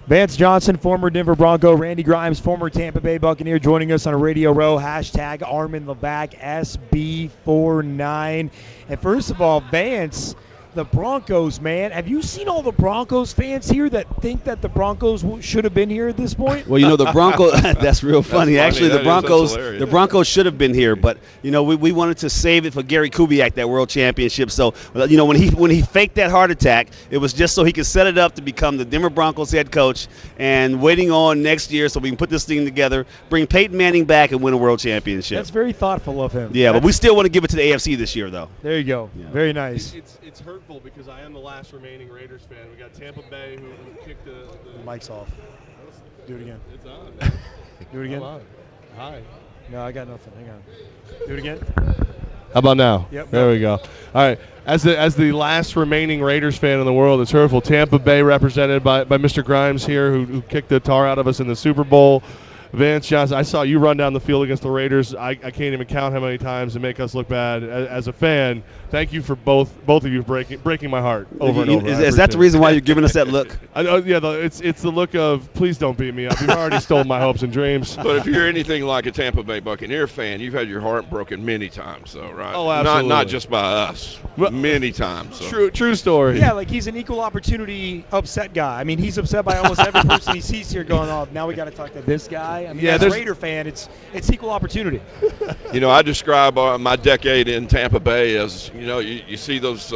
Vance Johnson, former Denver Bronco. Randy Grimes, former Tampa Bay Buccaneer, joining us on a Radio Row. Hashtag Armen and Levack, SB49. And first of all, Vance, the Broncos, man. Have you seen all the Broncos fans here that think that the Broncos should have been here at this point? Well, the Broncos, that's real funny. Actually, the Broncos should have been here, but, we wanted to save it for Gary Kubiak, that world championship. So, when he faked that heart attack, it was just so he could set it up to become the Denver Broncos head coach and waiting on next year so we can put this thing together, bring Peyton Manning back and win a world championship. That's very thoughtful of him. Yeah, but we still want to give it to the AFC this year, though. There you go. Yeah. Very nice. It's hurtful because I am the last remaining Raiders fan. We got Tampa Bay who kicked the mic's off. Do it again. It's on. Do it again. Hi. No, I got nothing. Hang on. Do it again. How about now? Yep. There we go. All right. As the last remaining Raiders fan in the world, it's hurtful. Tampa Bay represented by Mr. Grimes here, who kicked the tar out of us in the Super Bowl. Vance Johnson, I saw you run down the field against the Raiders. I can't even count how many times and make us look bad. As a fan, thank you for both of you breaking my heart over and over. Is that the reason why you're giving us that look? I know, yeah, it's the look of, please don't beat me up. You've already stolen my hopes and dreams. But if you're anything like a Tampa Bay Buccaneer fan, you've had your heart broken many times, though, right? Oh, absolutely. Not just by us, many times. So. True story. Yeah, like he's an equal opportunity upset guy. I mean, he's upset by almost every person he sees here going, oh, now we got to talk to this guy. I mean, as a Raider fan, it's equal opportunity. I describe my decade in Tampa Bay as, you see those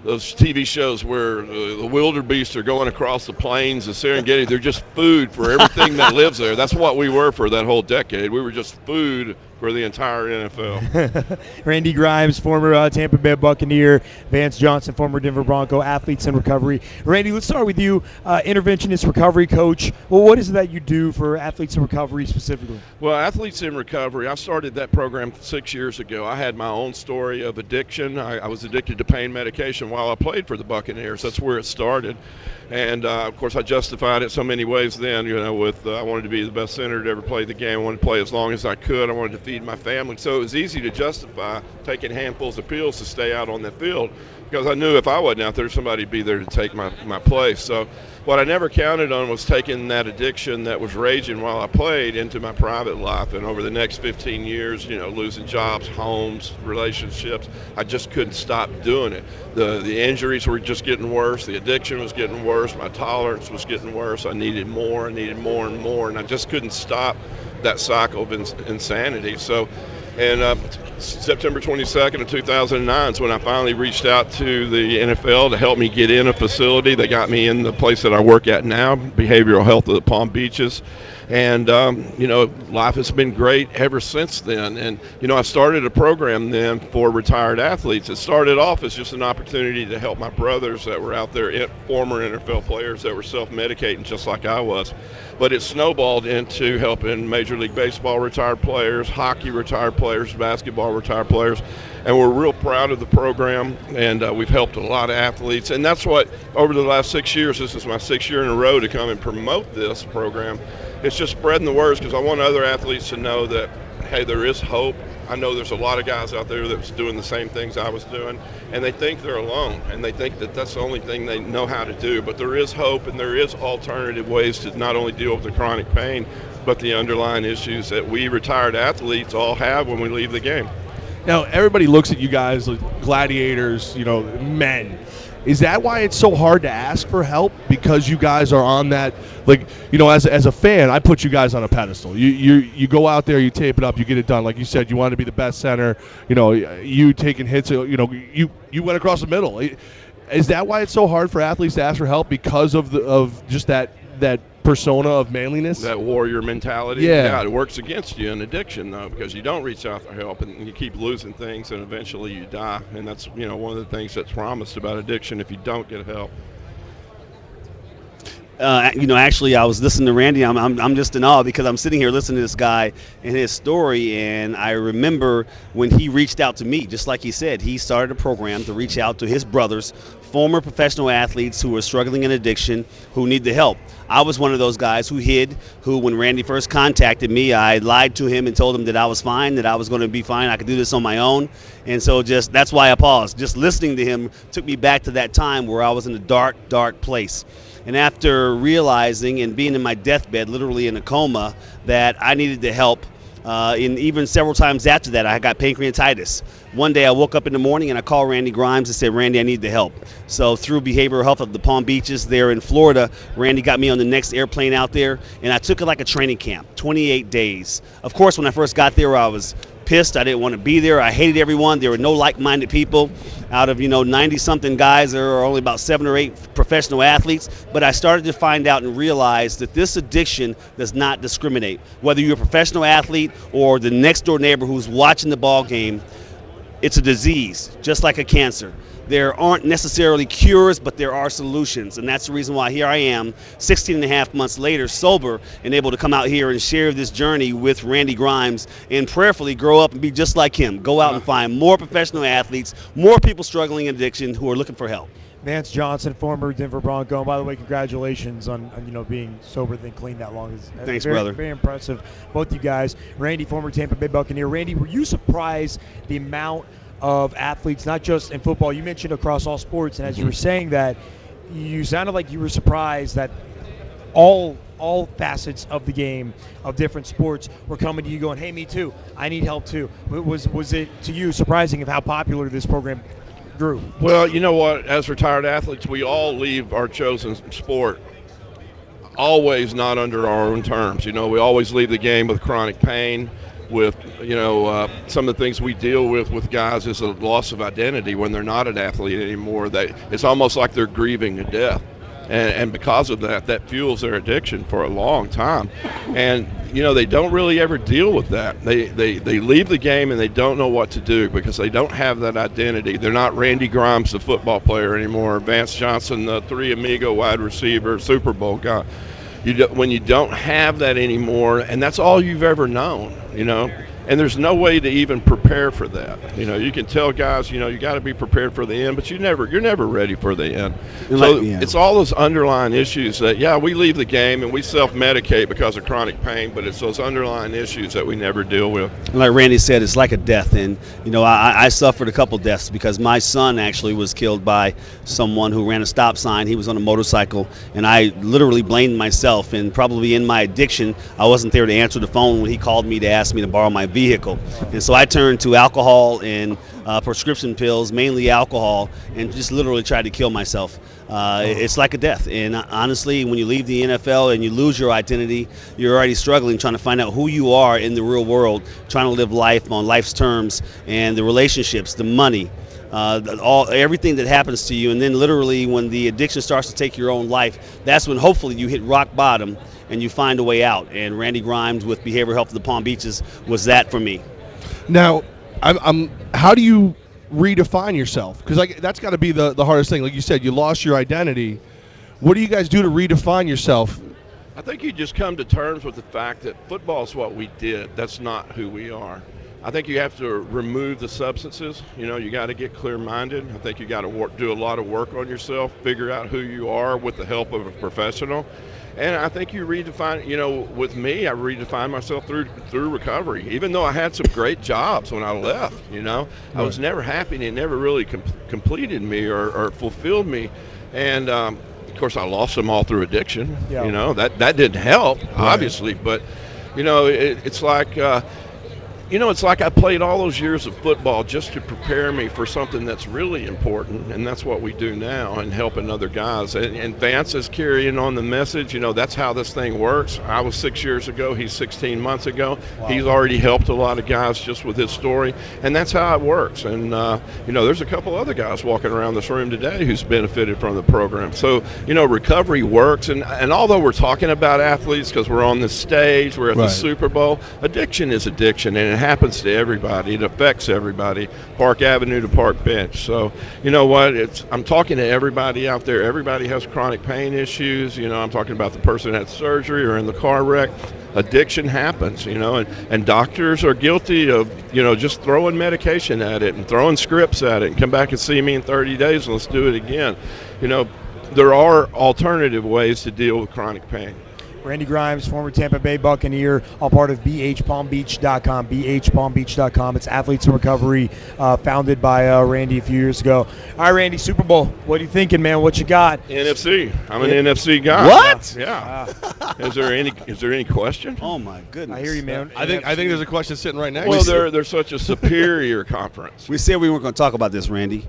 TV shows where the wildebeest are going across the plains of Serengeti. They're just food for everything that lives there. That's what we were for that whole decade. We were just food for the entire NFL. Randy Grimes, former Tampa Bay Buccaneer. Vance Johnson, former Denver Bronco. Athletes in recovery. Randy, let's start with you, interventionist recovery coach. Well, what is it that you do for athletes in recovery specifically? Well, athletes in recovery, I started that program 6 years ago. I had my own story of addiction. I was addicted to pain medication while I played for the Buccaneers. That's where it started. And, of course, I justified it so many ways then, with I wanted to be the best center to ever play the game. I wanted to play as long as I could. I wanted to feed my family. So it was easy to justify taking handfuls of pills to stay out on the field because I knew if I wasn't out there, somebody would be there to take my place. So what I never counted on was taking that addiction that was raging while I played into my private life. And over the next 15 years, losing jobs, homes, relationships, I just couldn't stop doing it. The injuries were just getting worse. The addiction was getting worse. My tolerance was getting worse. I needed more and more, and I just couldn't stop that cycle of insanity. So, and September 22nd of 2009 is when I finally reached out to the NFL to help me get in a facility. They got me in the place that I work at now, behavioral health of the Palm Beaches. And, life has been great ever since then. And, I started a program then for retired athletes. It started off as just an opportunity to help my brothers that were out there, former NFL players that were self-medicating just like I was. But it snowballed into helping Major League Baseball retired players, hockey retired players, basketball retired players. And we're real proud of the program, and we've helped a lot of athletes. And that's what, over the last 6 years, this is my 6th year in a row to come and promote this program. It's just spreading the words because I want other athletes to know that, hey, there is hope. I know there's a lot of guys out there that's doing the same things I was doing, and they think they're alone, and they think that that's the only thing they know how to do. But there is hope, and there is alternative ways to not only deal with the chronic pain, but the underlying issues that we retired athletes all have when we leave the game. Now, everybody looks at you guys like gladiators, men. Is that why it's so hard to ask for help? Because you guys are on that, as a fan, I put you guys on a pedestal. You go out there, you tape it up, you get it done. Like you said, you want to be the best center. You taking hits, you went across the middle. Is that why it's so hard for athletes to ask for help because of just that persona of manliness? That warrior mentality. Yeah, it works against you in addiction, though, because you don't reach out for help and you keep losing things and eventually you die. And that's, one of the things that's promised about addiction if you don't get help. Actually, I was listening to Randy. I'm just in awe because I'm sitting here listening to this guy and his story, and I remember when he reached out to me, just like he said, he started a program to reach out to his brothers, former professional athletes who were struggling in addiction, who need the help. I was one of those guys who hid, who when Randy first contacted me, I lied to him and told him that I was fine, that I was going to be fine, I could do this on my own. And so that's why I paused. Just listening to him took me back to that time where I was in a dark, dark place. And after realizing and being in my deathbed, literally in a coma, that I needed the help, and even several times after that, I got pancreatitis. One day I woke up in the morning and I called Randy Grimes and said, Randy, I need the help. So through behavioral health of the Palm Beaches there in Florida, Randy got me on the next airplane out there, and I took it like a training camp, 28 days. Of course, when I first got there, I was pissed. I didn't want to be there. I hated everyone. There were no like-minded people. Out of 90-something guys, there are only about 7 or 8 professional athletes. But I started to find out and realize that this addiction does not discriminate. Whether you're a professional athlete or the next-door neighbor who's watching the ball game, it's a disease, just like a cancer. There aren't necessarily cures, but there are solutions, and that's the reason why here I am 16 and a half months later, sober, and able to come out here and share this journey with Randy Grimes and prayerfully grow up and be just like him. Go out and find more professional athletes, more people struggling in addiction who are looking for help. Vance Johnson, former Denver Bronco. And by the way, congratulations on being sober and clean that long. Thanks, very, brother. Very impressive, both you guys. Randy, former Tampa Bay Buccaneer. Randy, were you surprised the amount of athletes, not just in football, you mentioned across all sports, and as you were saying that, you sounded like you were surprised that all facets of the game of different sports were coming to you going, hey, me too, I need help too. Was it to you surprising of how popular this program grew? Well, you know what, as retired athletes, we all leave our chosen sport always not under our own terms. We always leave the game with chronic pain, with some of the things we deal with guys is a loss of identity when they're not an athlete anymore. It's almost like they're grieving a death, and because of that fuels their addiction for a long time. And they don't really ever deal with that. They leave the game and they don't know what to do because they don't have that identity. They're not Randy Grimes, the football player, anymore, Vance Johnson, the Three Amigo wide receiver, Super Bowl guy. When you don't have that anymore, and that's all you've ever known, and there's no way to even prepare for that. You can tell guys, you got to be prepared for the end, but you're never ready for the end. So it's all those underlying issues that, we leave the game and we self-medicate because of chronic pain, but it's those underlying issues that we never deal with. And like Randy said, it's like a death, and I suffered a couple deaths because my son actually was killed by someone who ran a stop sign. He was on a motorcycle, and I literally blamed myself, and probably in my addiction, I wasn't there to answer the phone when he called me to ask me to borrow my vehicle. And so I turned to alcohol and prescription pills, mainly alcohol, and just literally tried to kill myself. It's like a death. And honestly, when you leave the NFL and you lose your identity, you're already struggling trying to find out who you are in the real world, trying to live life on life's terms, and the relationships, the money, everything that happens to you. And then literally when the addiction starts to take your own life, that's when hopefully you hit rock bottom and you find a way out. And Randy Grimes with Behavioral Health of the Palm Beaches was that for me. Now, how do you redefine yourself? Because that's got to be the hardest thing. Like you said, you lost your identity. What do you guys do to redefine yourself? I think you just come to terms with the fact that football is what we did. That's not who we are. I think you have to remove the substances. You got to get clear-minded. I think you got to do a lot of work on yourself, figure out who you are with the help of a professional. And I think you redefine, with me, I redefined myself through recovery. Even though I had some great jobs when I left, I was never happy, and it never really completed me or fulfilled me. And of course, I lost them all through addiction. Yeah. That didn't help, obviously. But it's like. It's like I played all those years of football just to prepare me for something that's really important, and that's what we do now and helping other guys. And Vance is carrying on the message. That's how this thing works. I was 6 years ago. He's 16 months ago. Wow. He's already helped a lot of guys just with his story, and that's how it works. And, there's a couple other guys walking around this room today who's benefited from the program. So, recovery works. And although we're talking about athletes because we're on the stage, we're at the Super Bowl, addiction is addiction, and it happens to everybody. It affects everybody, Park Avenue to Park Bench. So, you know what? I'm talking to everybody out there. Everybody has chronic pain issues. I'm talking about the person that had surgery or in the car wreck. Addiction happens, and doctors are guilty of, just throwing medication at it and throwing scripts at it and come back and see me in 30 days and let's do it again. There are alternative ways to deal with chronic pain. Randy Grimes, former Tampa Bay Buccaneer, all part of bhpalmbeach.com, bhpalmbeach.com. It's Athletes in Recovery, founded by Randy a few years ago. All right, Randy, Super Bowl. What are you thinking, man? What you got? NFC. I'm an NFC guy. What? Yeah. Is there any question? Oh my goodness! I hear you, man. I think there's a question sitting right next. Well, to you. they're such a superior conference. We said we weren't going to talk about this, Randy.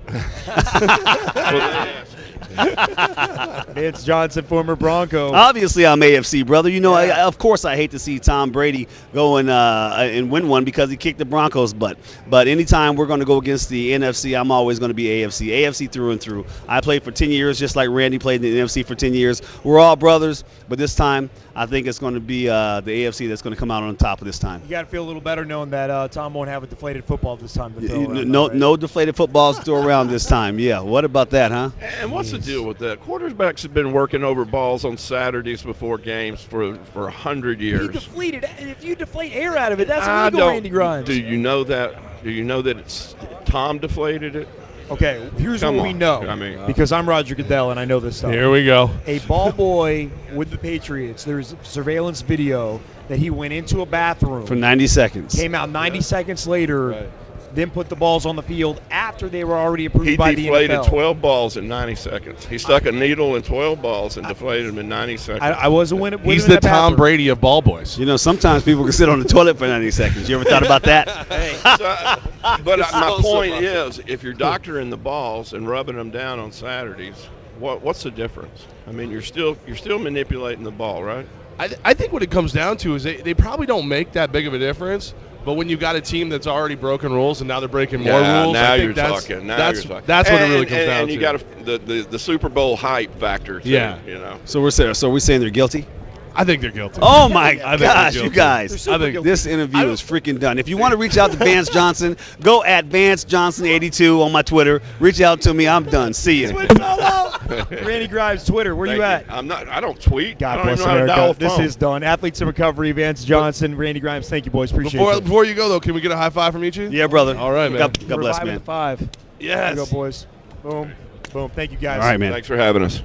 Vance Johnson, former Bronco. Obviously, I'm AFC, brother. You know, of course, I hate to see Tom Brady go and win one because he kicked the Broncos' butt. But anytime we're going to go against the NFC, I'm always going to be AFC. AFC through and through. I played for 10 years, just like Randy played in the NFC for 10 years. We're all brothers, but this time, I think it's going to be the AFC that's going to come out on top of this time. You got to feel a little better knowing that Tom won't have a deflated football this time to throw around, No, right? no deflated footballs to throw around this time. Yeah, what about that, huh? And what's the deal with that? Quarterbacks have been working over balls on Saturdays before games for 100 years. He deflated. If you deflate air out of it, that's I illegal, Randy Grimes. Do you know that? Do you know that it's Tom deflated it? Okay, here's Come what we on. know. I mean, because I'm Roger Goodell and I know this stuff. Here we go. A ball boy with the Patriots, there's surveillance video that he went into a bathroom. For 90 seconds. Came out 90 seconds later, Right. then put the balls on the field after they were already approved he by the deflated NFL. 12 balls in 90 seconds. He stuck a needle in 12 balls and deflated them in 90 seconds. I wasn't with He's him the in that Tom bathroom. Brady of ball boys. You know, sometimes people can sit on the toilet for 90 seconds. You ever thought about that? But my point is, if you're doctoring the balls and rubbing them down on Saturdays, what's the difference? I mean, you're still manipulating the ball, right? I think what it comes down to is they probably don't make that big of a difference. But when you've got a team that's already broken rules and now they're breaking more rules, now I think you're that's, talking. Now that's, you're talking. That's what it really comes down and to. you got the Super Bowl hype factor, too, Yeah. you know. So we're saying they're guilty? I think they're guilty. Oh my I think they're gosh, guilty. you guys! They're super I think guilty. This interview is freaking done. If you want to reach out to Vance Johnson, go at Vance Johnson 82 on my Twitter. Reach out to me. I'm done. See you. Randy Grimes, Twitter, where you at? I don't tweet. I God don't bless even know how to dial America. a This phone. is done. Athletes in Recovery, Vance Johnson, Randy Grimes. Thank you, boys. Appreciate it. Before you go, though, can we get a high five from each of you? Yeah, brother. All right, man. God We're bless, reviving man. the 5. Yes. There you go, boys. Boom. Boom. Thank you, guys. All right, man. Thanks for having us.